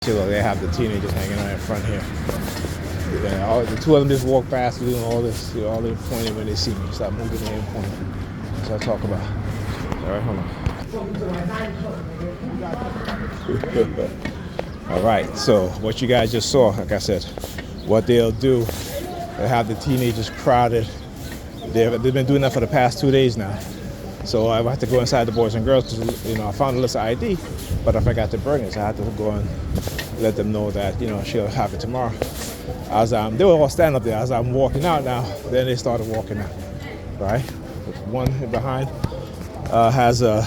See, look, they have the teenagers hanging out in front here. Yeah, the two of them just walk past doing all this, all they're pointing when they see me. Stop moving and pointing. That's what I talk about. All right, hold on. All right, so what you guys just saw, like I said, what they'll do, they'll have the teenagers crowded. They've been doing that for the past 2 days now. So I have to go inside the Boys and Girls because, I found a list of ID, but I forgot to bring it. So I had to go and let them know that, she'll have it tomorrow. They were all standing up there. As I'm walking out now, then they started walking out, right? One behind has a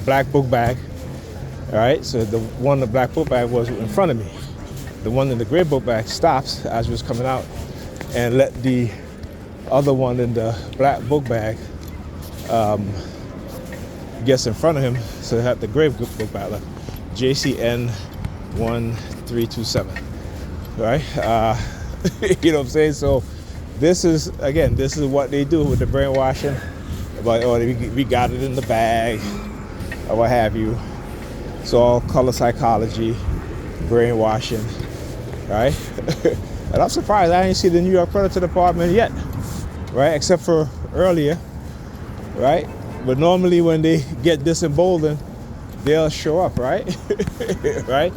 black book bag, all right? So the one in the black book bag was in front of me. The one in the gray book bag stops as he was coming out and let the other one in the black book bag gets in front of him. So had the gray book bag, like JCN 1327, right? You know what I'm saying? So this is what they do with the brainwashing. But we got it in the bag, or what have you. It's all color psychology, brainwashing, right? And I'm surprised I ain't see the New York Predator Department yet, right? Except for earlier, right? But normally when they get disemboldened, they'll show up, right? Right?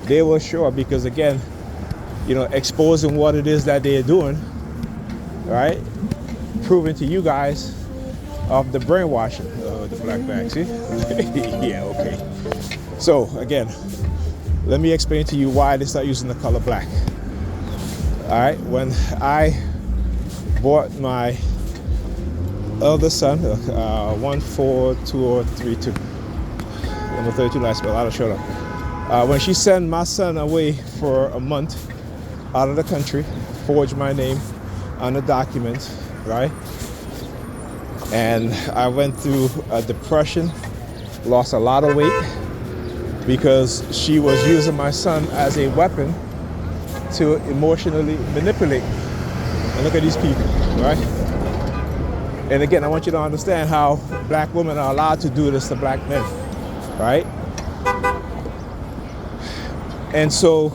They will show up because, again, exposing what it is that they're doing, right? Proving to you guys of the brainwashing of the black bag, see? Yeah, okay. So, again, let me explain to you why they start using the color black. All right, when I bought my elder son, 142032, number 32 last spell, I'll show up. When she sent my son away for a month out of the country, forged my name on the document, right? And I went through a depression, lost a lot of weight because she was using my son as a weapon to emotionally manipulate. And look at these people, right? And again, I want you to understand how black women are allowed to do this to black men, right? And so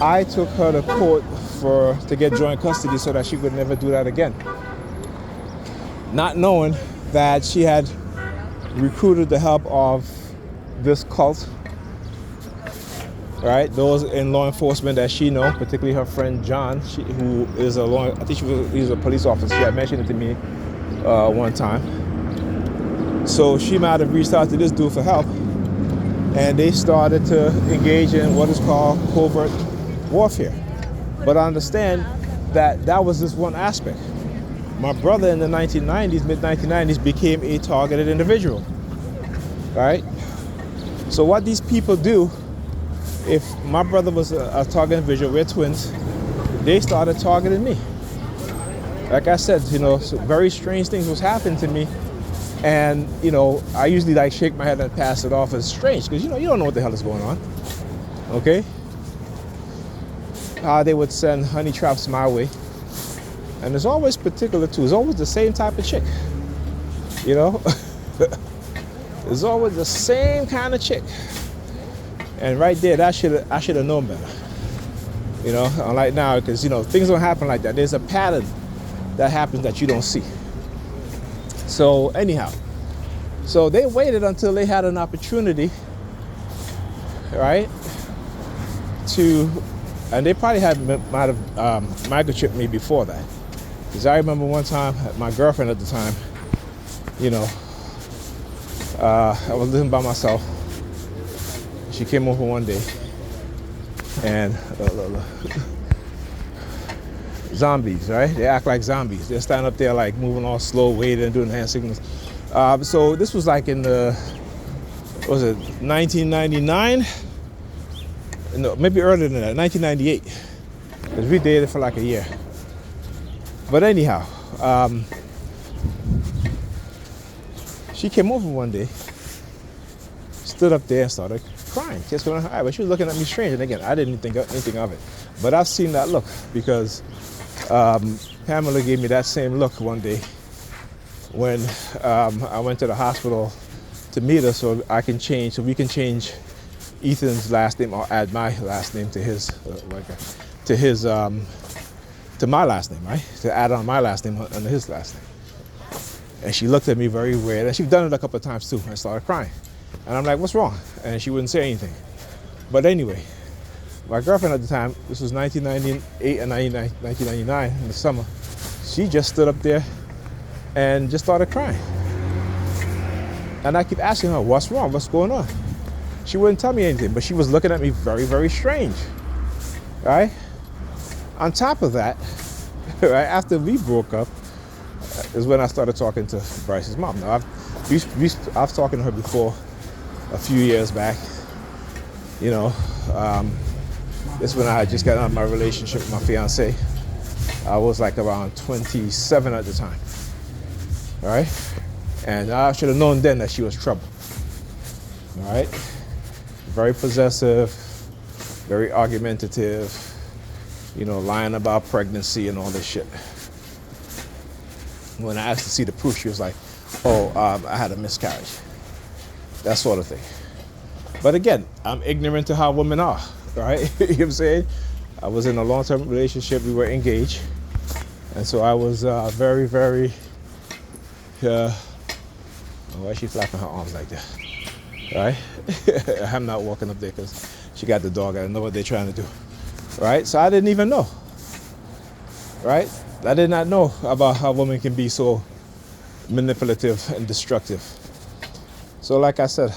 I took her to court to get joint custody so that she would never do that again. Not knowing that she had recruited the help of this cult, right? Those in law enforcement that she knows, particularly her friend John, who is he's a police officer. She had mentioned it to me one time. So she might have reached out to this dude for help, and they started to engage in what is called covert warfare. But I understand that was just one aspect. My brother in the mid-1990s, became a targeted individual, right? So what these people do, if my brother was a targeted individual, we're twins, they started targeting me. Like I said, so very strange things was happening to me. And, I usually shake my head and pass it off as strange because, you don't know what the hell is going on, okay? They would send honey traps my way. And it's always particular too. It's always the same type of chick, It's always the same kind of chick. And right there, I should have known better, unlike now, because, things don't happen like that. There's a pattern that happens that you don't see. So anyhow, so they waited until they had an opportunity, right, and they probably might have microchipped me before that. Because I remember one time, my girlfriend at the time, I was living by myself. She came over one day, and zombies, right? They act like zombies. They're standing up there moving all slow, waiting, and doing hand signals. So this was in the, 1999? No, maybe earlier than that, 1998. Because we dated for a year. But anyhow, she came over one day, stood up there and started crying. Just going to hide, but she was looking at me strange. And again, I didn't think anything of it. But I've seen that look because Pamela gave me that same look one day when I went to the hospital to meet her so we can change Ethan's last name or add my last name to his, to his, to my last name, right? To add on my last name under his last name. And she looked at me very weird, and she's done it a couple of times too, and I started crying. And I'm like, what's wrong? And she wouldn't say anything. But anyway, my girlfriend at the time, this was 1998 and 1999 in the summer, she just stood up there and just started crying. And I keep asking her, what's wrong? What's going on? She wouldn't tell me anything, but she was looking at me very, very strange, right? On top of that, right after we broke up, is when I started talking to Bryce's mom. Now, I've talked to her before a few years back. You know, this is when I had just gotten out of my relationship with my fiance. I was like around 27 at the time, all right? And I should have known then that she was trouble, all right? Very possessive, very argumentative, you know, lying about pregnancy and all this shit. When I asked to see the proof, she was like, oh, I had a miscarriage. That sort of thing. But again, I'm ignorant to how women are, right? You know what I'm saying? I was in a long-term relationship. We were engaged. And so I was very, very, why is she flapping her arms like that? Right? I'm not walking up there because she got the dog. I don't know what they're trying to do. Right? So I didn't even know. Right? I did not know about how women can be so manipulative and destructive. So like I said,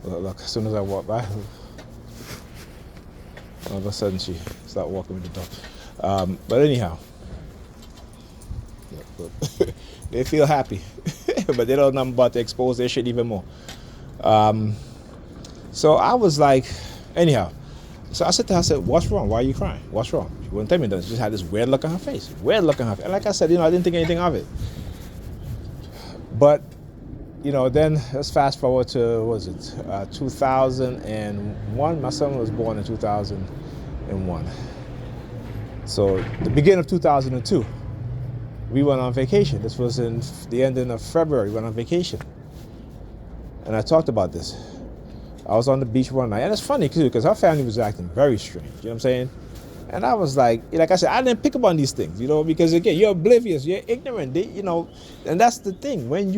look, as soon as I walk by, all of a sudden she started walking with the dog. But anyhow, they feel happy, but they don't know about to expose their shit even more. So I was like, anyhow, so I said to her, I said, what's wrong? Why are you crying? What's wrong? She wouldn't tell me that. She just had this weird look on her face. Weird look on her face. And like I said, you know, I didn't think anything of it. But, you know, then let's fast forward to, what was it, 2001. My son was born in 2001. So the beginning of 2002, we went on vacation. This was in the ending of February. We went on vacation. And I talked about this. I was on the beach one night, and it's funny too, because her family was acting very strange, you know what I'm saying? And I was like I said, I didn't pick up on these things, you know, because again, you're oblivious, you're ignorant, you know, and that's the thing. When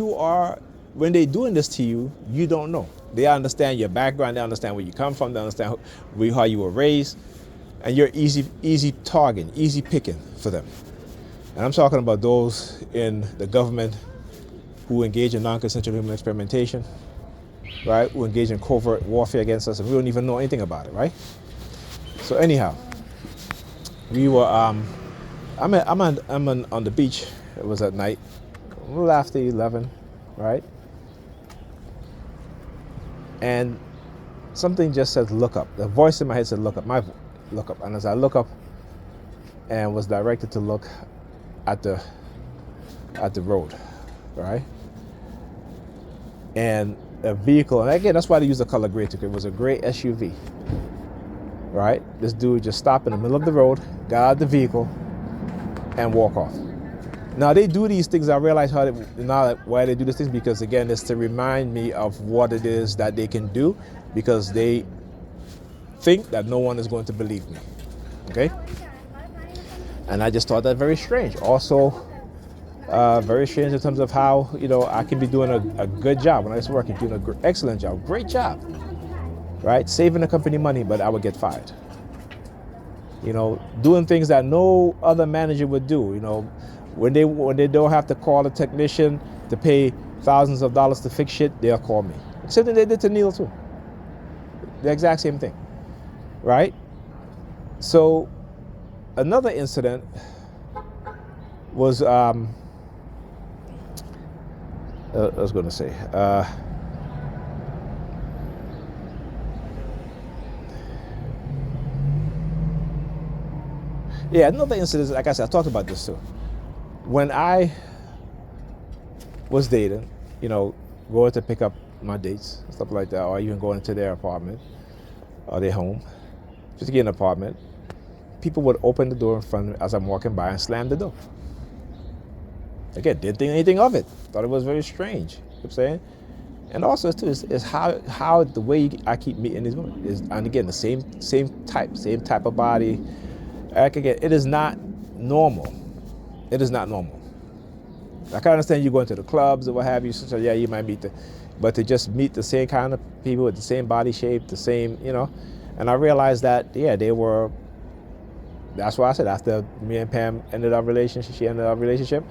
they're doing this to you, you don't know. They understand your background, they understand where you come from, they understand how you were raised, and you're easy target, easy picking for them. And I'm talking about those in the government who engage in non-consensual human experimentation, right? Who engage in covert warfare against us, and we don't even know anything about it, right? So anyhow, we were, I'm on the beach. It was at night, a little after 11, right? And something just said, look up. The voice in my head said, look up, look up. And as I look up and was directed to look at the road, right? And a vehicle, and again, that's why they use the color gray ticket. It was a gray SUV, right? This dude just stopped in the middle of the road, got out of the vehicle, and walk off. Now they do these things. I realize why they do these things, because again, it's to remind me of what it is that they can do, because they think that no one is going to believe me. Okay? And I just thought that very strange. Also, very strange in terms of how, you know, I can be doing a good job when I was working, doing an excellent job, great job, right? Saving the company money, but I would get fired. You know, doing things that no other manager would do. You know, when they don't have to call a technician to pay thousands of dollars to fix shit, they'll call me. Same thing they did to Neil too. The exact same thing, right? So another incident was, I was going to say, yeah, another incident, like I said, I talked about this too. When I was dating, you know, going to pick up my dates, stuff like that, or even going to their apartment or their home, just to get an apartment, people would open the door in front of me as I'm walking by and slam the door. Again, didn't think anything of it. Thought it was very strange. You know what I'm saying? And also too is how the way I keep meeting these women is, and again, the same type of body. Like again, it is not normal. It is not normal. I can understand you going to the clubs or what have you, so yeah, you might meet but to just meet the same kind of people with the same body shape, the same, and I realized that, yeah, that's why I said after me and Pam ended our relationship, she ended our relationship,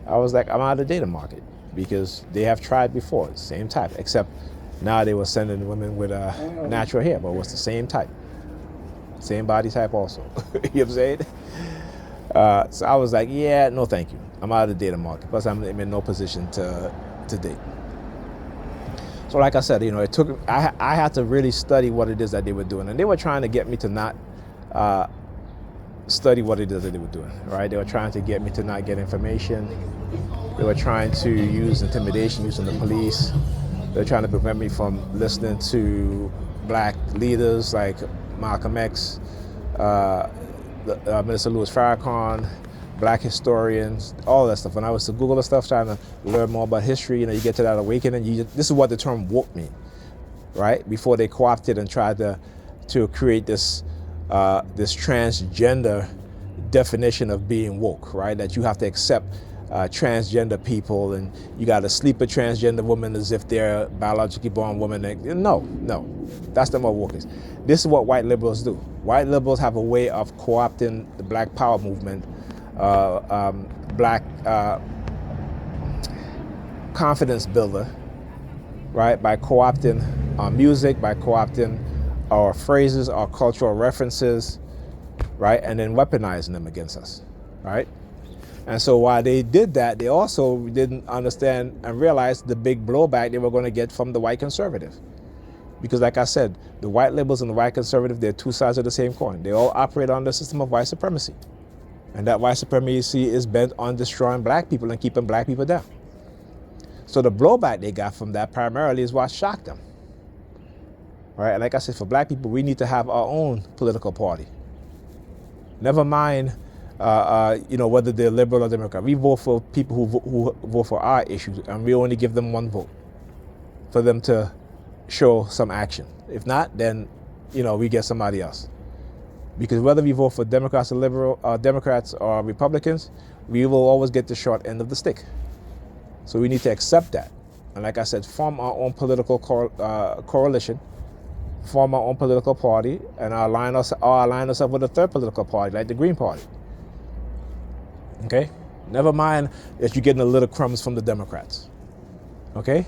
I was like, I'm out of the dating market because they have tried before, same type, except now they were sending women with natural hair, but it was the same type, same body type also. You know what I'm saying? So I was like, yeah, no thank you. I'm out of the dating market. Plus I'm in no position to date. So like I said, I had to really study what it is that they were doing. And they were trying to get me to not study what it is that they were doing, right? They were trying to get me to not get information. They were trying to use intimidation, using the police. They were trying to prevent me from listening to black leaders like Malcolm X, Minister Louis Farrakhan, black historians, all that stuff. When I was to Google the stuff, trying to learn more about history, you get to that awakening. This is what the term woke means, right? Before they co-opted and tried to create this transgender definition of being woke, right? That you have to accept transgender people, and you got to sleep with transgender women as if they're a biologically born woman. No, that's not what woke is. This is what white liberals do. White liberals have a way of co-opting the Black Power movement, black confidence builder, right? By co-opting our music, by co-opting our phrases, our cultural references, right? And then weaponizing them against us, right? And so while they did that, they also didn't understand and realize the big blowback they were going to get from the white conservative. Because like I said, the white liberals and the white conservative, they're two sides of the same coin. They all operate on the system of white supremacy. And that white supremacy is bent on destroying black people and keeping black people down. So the blowback they got from that primarily is what shocked them. Right? And like I said, for black people, we need to have our own political party. Never mind whether they're liberal or Democrat. We vote for people who vote for our issues, and we only give them one vote for them to show some action. If not, then we get somebody else. Because whether we vote for Democrats or Democrats or Republicans, we will always get the short end of the stick. So we need to accept that, and like I said, form our own political coalition, form our own political party, and align ourselves with a third political party, like the Green Party. Okay? Never mind that you're getting a little crumbs from the Democrats. Okay?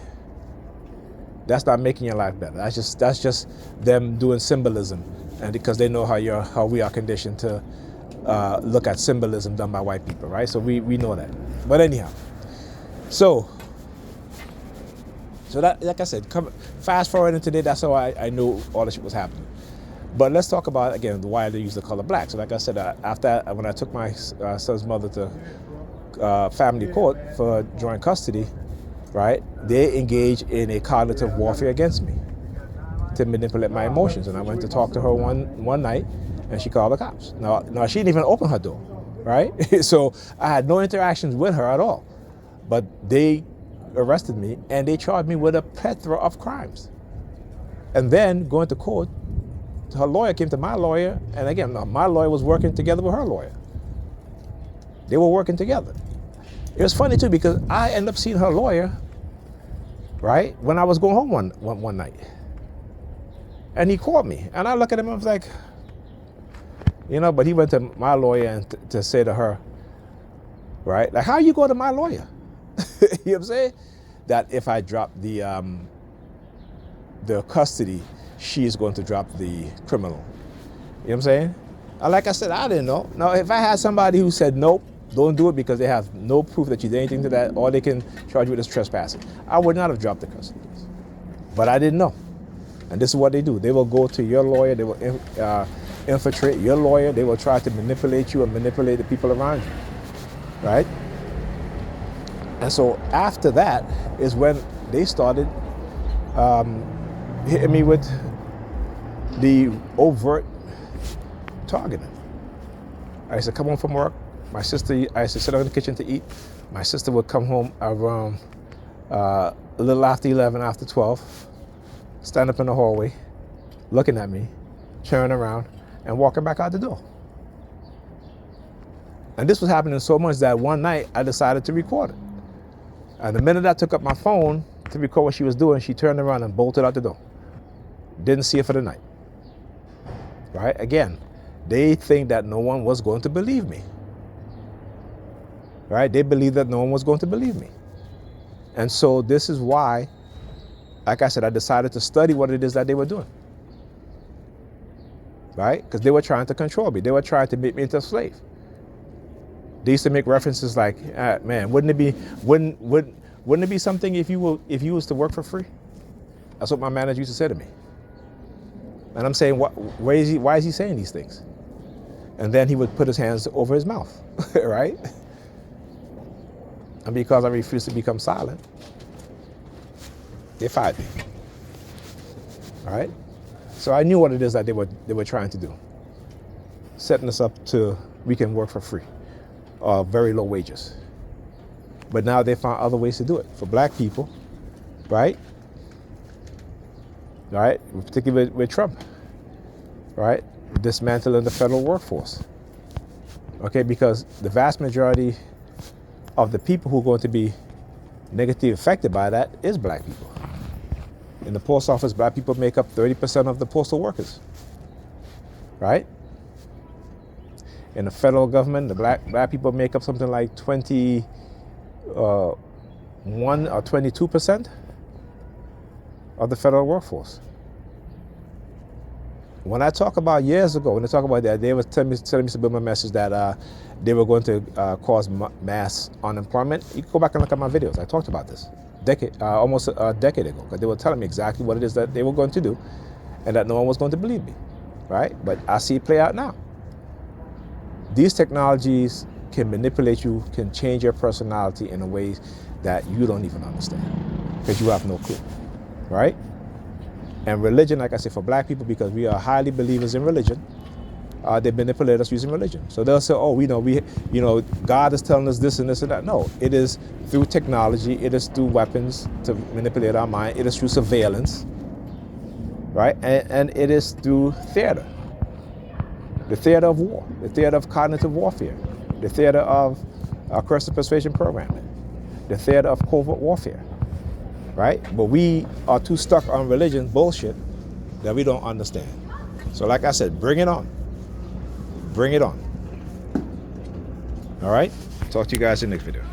That's not making your life better. That's just them doing symbolism, and because they know how we are conditioned to look at symbolism done by white people, right? So we know that. But anyhow, so that, like I said, fast forward into today, that's how I knew all this shit was happening. But let's talk about, again, why they use the color black. So like I said, when I took my son's mother to family court for joint custody, right, they engaged in a cognitive warfare against me to manipulate my emotions. And I went to talk to her one night, and she called the cops. Now she didn't even open her door, right? So I had no interactions with her at all. But they arrested me, and they charged me with a plethora of crimes. And then going to court, her lawyer came to my lawyer, and again, my lawyer was working together with her lawyer. They were working together. It was funny too, because I ended up seeing her lawyer, right, when I was going home one night. And he called me, and I look at him, I was like, but he went to my lawyer and to say to her, right, like, how you go to my lawyer? You know what I'm saying? That if I drop the custody, she's going to drop the criminal. You know what I'm saying? And like I said, I didn't know. Now, if I had somebody who said, nope, don't do it because they have no proof that you did anything to that, or they can charge you with trespassing, I would not have dropped the custody. But I didn't know. And this is what they do. They will go to your lawyer, they will infiltrate your lawyer, they will try to manipulate you and manipulate the people around you, right? And so after that is when they started hitting me with the overt targeting. I used to come home from work. I used to sit down in the kitchen to eat. My sister would come home around a little after 11, after 12, stand up in the hallway, looking at me, turning around, and walking back out the door. And this was happening so much that one night I decided to record it. And the minute I took up my phone to record what she was doing, she turned around and bolted out the door. Didn't see her for the night. Right? Again, they think that no one was going to believe me. Right? They believe that no one was going to believe me. And so this is why, like I said, I decided to study what it is that they were doing. Right? Because they were trying to control me. They were trying to make me into a slave. They used to make references like, man, wouldn't it be something if you was to work for free? That's what my manager used to say to me. And I'm saying, why is he saying these things? And then he would put his hands over his mouth, right? And because I refused to become silent, they fired me. All right? So I knew what it is that they were trying to do. Setting us up to we can work for free, very low wages. But now they found other ways to do it. For black people, right? Right? Particularly with Trump, right? Dismantling the federal workforce. Okay, because the vast majority of the people who are going to be negatively affected by that is black people. In the post office, black people make up 30% of the postal workers, right? In the federal government, the black people make up something like 21 or 22% of the federal workforce. When I talk about years ago, when they talk about that, they were telling me to build my message that they were going to cause mass unemployment. You can go back and look at my videos. I talked about this almost a decade ago, because they were telling me exactly what it is that they were going to do, and that no one was going to believe me, right? But I see it play out now. These technologies can manipulate you, can change your personality in a way that you don't even understand, because you have no clue, right? And religion, like I said, for black people, because we are highly believers in religion, they manipulate us using religion. So they'll say, oh, God is telling us this and this and that. No, it is through technology, it is through weapons to manipulate our mind, it is through surveillance, right? And it is through theater. The theater of war, the theater of cognitive warfare, the theater of coercive persuasion programming, the theater of covert warfare, right? But we are too stuck on religion bullshit that we don't understand. So like I said, bring it on. Bring it on. All right? Talk to you guys in the next video.